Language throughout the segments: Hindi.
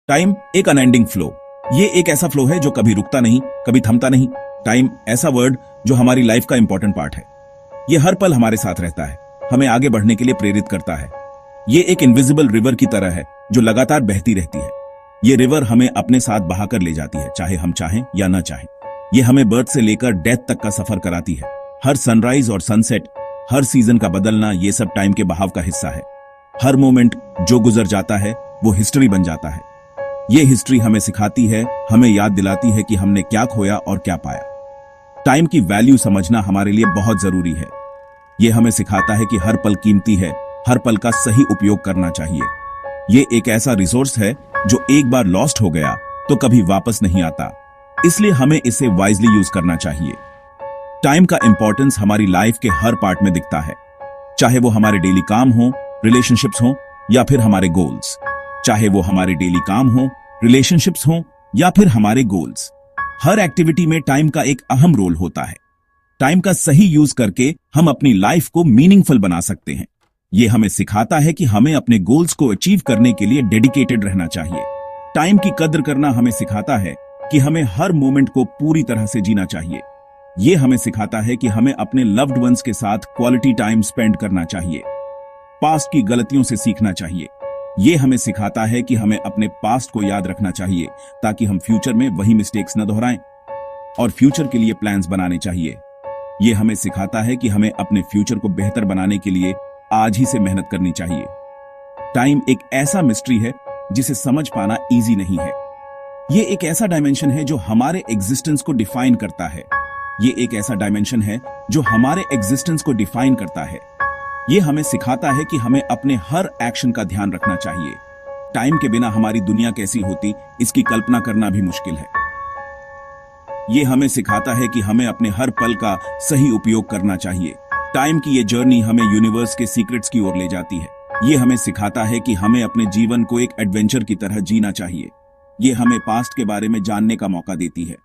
टाइम एक अनएंडिंग फ्लो। ये एक ऐसा फ्लो है जो कभी रुकता नहीं, कभी थमता नहीं। टाइम ऐसा वर्ड जो हमारी लाइफ का इंपॉर्टेंट पार्ट है। ये हर पल हमारे साथ रहता है, हमें आगे बढ़ने के लिए प्रेरित करता है। ये एक इनविजिबल रिवर की तरह है जो लगातार बहती रहती है। ये रिवर हमें अपने साथ बहाकर ले जाती है, चाहे हम चाहें या ना चाहें। ये हमें बर्थ से लेकर डेथ तक का सफर कराती है। हर सनराइज और सनसेट, हर सीजन का बदलना, ये सब टाइम के बहाव का हिस्सा है। हर मोमेंट जो गुजर जाता है वो हिस्ट्री बन जाता है। ये हिस्ट्री हमें सिखाती है, हमें याद दिलाती है कि हमने क्या खोया और क्या पाया। टाइम की वैल्यू समझना हमारे लिए बहुत जरूरी है। ये हमें सिखाता है कि हर पल कीमती है, हर पल का सही उपयोग करना चाहिए। ये एक ऐसा रिसोर्स है जो एक बार लॉस्ट हो गया तो कभी वापस नहीं आता, इसलिए हमें इसे वाइजली यूज करना चाहिए। टाइम का इंपॉर्टेंस हमारी लाइफ के हर पार्ट में दिखता है, चाहे वो हमारे डेली काम हो, रिलेशनशिप्स हो या फिर हमारे गोल्स। चाहे वो हमारे डेली काम हो, रिलेशनशिप्स हो या फिर हमारे गोल्स। हर एक्टिविटी में टाइम का एक अहम रोल होता है। टाइम का सही यूज करके हम अपनी लाइफ को मीनिंगफुल बना सकते हैं। ये हमें सिखाता है कि हमें अपने गोल्स को अचीव करने के लिए डेडिकेटेड रहना चाहिए। टाइम की कद्र करना हमें सिखाता है कि हमें हर मोमेंट को पूरी तरह से जीना चाहिए। ये हमें सिखाता है कि हमें अपने लव्ड वंस के साथ क्वालिटी टाइम स्पेंड करना चाहिए। पास्ट की गलतियों से सीखना चाहिए। ये हमें सिखाता है कि हमें अपने पास्ट को याद रखना चाहिए ताकि हम फ्यूचर में वही मिस्टेक्स न दोहराएं, और फ्यूचर के लिए प्लान्स बनाने चाहिए। ये हमें सिखाता है कि हमें अपने फ्यूचर को बेहतर बनाने के लिए आज ही से मेहनत करनी चाहिए। टाइम एक ऐसा मिस्ट्री है जिसे समझ पाना इजी नहीं है। ये एक ऐसा डायमेंशन है जो हमारे एग्जिस्टेंस को डिफाइन करता है। ये एक ऐसा डायमेंशन है जो हमारे एग्जिस्टेंस को डिफाइन करता है। ये हमें सिखाता है कि हमें अपने हर एक्शन का ध्यान रखना चाहिए। टाइम के बिना हमारी दुनिया कैसी होती, इसकी कल्पना करना भी मुश्किल है। ये हमें सिखाता है कि हमें अपने हर पल का सही उपयोग करना चाहिए। टाइम की ये जर्नी हमें यूनिवर्स के सीक्रेट्स की ओर ले जाती है। ये हमें सिखाता है कि हमें अपने जीवन को एक एडवेंचर की तरह जीना चाहिए। ये हमें पास्ट के बारे में जानने का मौका देती है।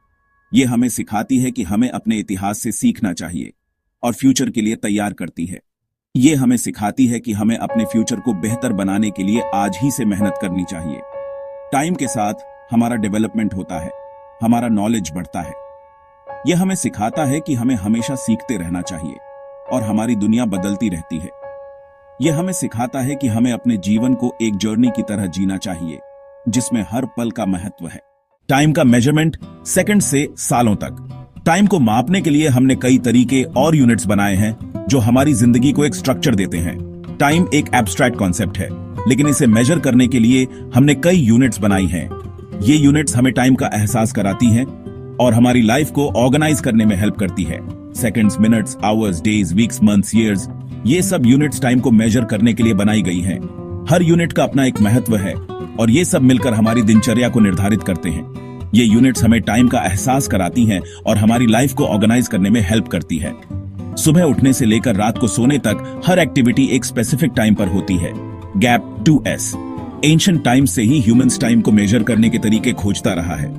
ये हमें सिखाती है कि हमें अपने इतिहास से सीखना चाहिए और फ्यूचर के लिए तैयार करती है। ये हमें सिखाती है कि हमें अपने फ्यूचर को बेहतर बनाने के लिए आज ही से मेहनत करनी चाहिए। टाइम के साथ हमारा डेवलपमेंट होता है, हमारा नॉलेज बढ़ता है। यह हमें सिखाता है कि हमें हमेशा सीखते रहना चाहिए और हमारी दुनिया बदलती रहती है। यह हमें सिखाता है कि हमें अपने जीवन को एक जर्नी की तरह जीना चाहिए जिसमें हर पल का महत्व है। टाइम का मेजरमेंट सेकंड से सालों तक। टाइम को मापने के लिए हमने कई तरीके और यूनिट्स बनाए हैं जो हमारी जिंदगी को एक स्ट्रक्चर देते हैं। टाइम एक एब्स्ट्रैक्ट कॉन्सेप्ट है, लेकिन इसे मेजर करने के लिए हमने कई यूनिट्स बनाई हैं। ये यूनिट्स हमें टाइम का एहसास कराती हैं और हमारी लाइफ को ऑर्गेनाइज करने में हेल्प करती है। Seconds, minutes, hours, days, weeks, months, years, ये सब यूनिट्स टाइम को मेजर करने के लिए बनाई गई हैं। हर यूनिट का अपना एक महत्व है और ये सब मिलकर हमारी दिनचर्या को निर्धारित करते हैं। ये यूनिट्स हमें टाइम का एहसास कराती हैं और हमारी लाइफ को ऑर्गेनाइज करने में हेल्प करती है। सुबह उठने से लेकर रात को सोने तक हर एक्टिविटी एक स्पेसिफिक टाइम पर होती है। Gap 2S। एंशिएंट टाइम से ही ह्यूमंस टाइम को मेजर करने के तरीके खोजता रहा है।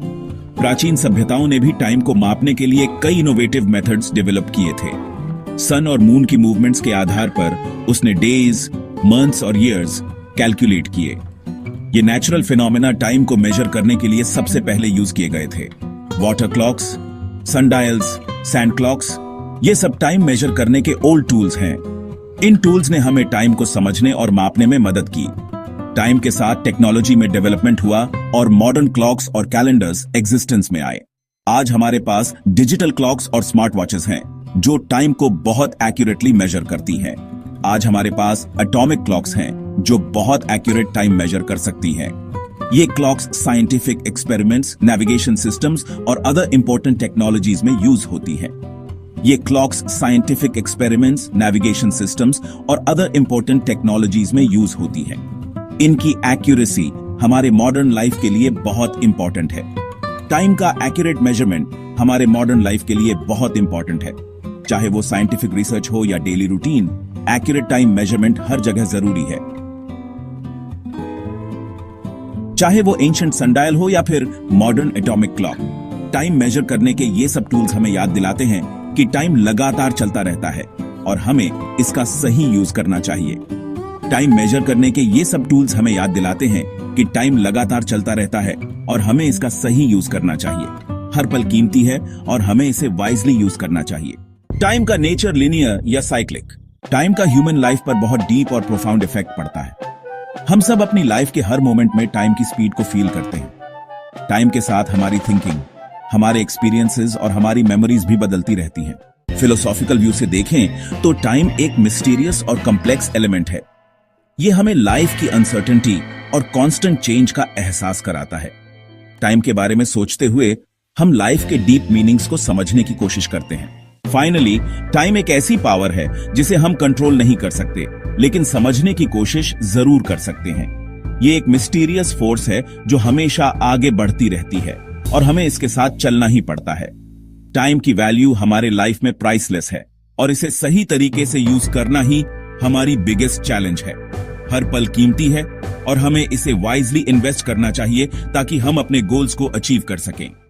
प्राचीन सभ्यताओं ने भी टाइम को मापने के लिए कई इनोवेटिव मेथड्स डेवलप किए थे। सन और मून की मूवमेंट्स के आधार पर उसने डेज, मंथ्स और ईयर्स कैलकुलेट किए। ये नेचुरल फिनोमेना टाइम को मेजर करने के लिए सबसे पहले यूज किए गए थे। वाटर क्लॉक्स, सनडायल्स, सैंड क्लॉक्स, ये सब टाइम मेजर करने के ओल्ड टूल्स हैं। इन टूल्स ने हमें टाइम को समझने और मापने में मदद की। टाइम के साथ टेक्नोलॉजी में डेवलपमेंट हुआ और मॉडर्न क्लॉक्स और कैलेंडर्स एग्जिस्टेंस में आए। आज हमारे पास डिजिटल क्लॉक्स और स्मार्ट वॉचेस हैं जो टाइम को बहुत एक्यूरेटली मेजर करती हैं। आज हमारे पास एटॉमिक क्लॉक्स हैं जो बहुत एक्यूरेट टाइम मेजर कर सकती हैं। ये clocks scientific experiments, navigation systems और अदर इंपॉर्टेंट टेक्नोलॉजीज में यूज होती हैं। ये clocks scientific experiments, navigation systems और अदर इंपॉर्टेंट टेक्नोलॉजीज में यूज होती हैं। इनकी एक्यूरेसी हमारे मॉडर्न लाइफ के लिए बहुत इंपॉर्टेंट है। टाइम का एक्यूरेट मेजरमेंट हमारे मॉडर्न लाइफ के लिए बहुत इंपॉर्टेंट है। चाहे वो साइंटिफिक रिसर्च हो या daily routine, accurate time measurement हर जगह जरूरी है। चाहे वो एंशिएंट सनडायल हो या फिर modern atomic clock, time measure करने के ये सब टूल्स हमें याद दिलाते हैं कि टाइम लगातार चलता रहता है और हमें इसका सही यूज करना चाहिए। टाइम मेजर करने के ये सब टूल्स हमें याद दिलाते हैं कि टाइम लगातार चलता रहता है और हमें इसका सही यूज करना चाहिए। हर पल कीमती है और हमें इसे वाइजली यूज करना चाहिए। टाइम का नेचर लिनियर या साइक्लिक। टाइम का ह्यूमन लाइफ पर बहुत डीप और प्रोफाउंड इफेक्ट पड़ता है। हम सब अपनी लाइफ के हर मोमेंट में टाइम की स्पीड को फील करते हैं। टाइम के साथ हमारी थिंकिंग, हमारे एक्सपीरियंसेस और हमारी मेमोरीज भी बदलती रहती हैं। फिलोसॉफिकल व्यू से देखें तो टाइम एक मिस्टीरियस और कॉम्प्लेक्स एलिमेंट है। ये हमें लाइफ की अनसर्टेनिटी और कांस्टेंट चेंज का एहसास कराता है। टाइम के बारे में सोचते हुए हम लाइफ के डीप मीनिंग्स को समझने की कोशिश करते हैं। फाइनली, टाइम एक ऐसी पावर है जिसे हम कंट्रोल नहीं कर सकते, लेकिन समझने की कोशिश जरूर कर सकते हैं। ये एक मिस्टीरियस फोर्स है जो हमेशा आगे बढ़ती रहती है और हमें इसके साथ चलना ही पड़ता है। टाइम की वैल्यू हमारे लाइफ में प्राइसलेस है और इसे सही तरीके से यूज करना ही हमारी बिगेस्ट चैलेंज है। हर पल कीमती है और हमें इसे वाइजली इन्वेस्ट करना चाहिए ताकि हम अपने गोल्स को अचीव कर सकें।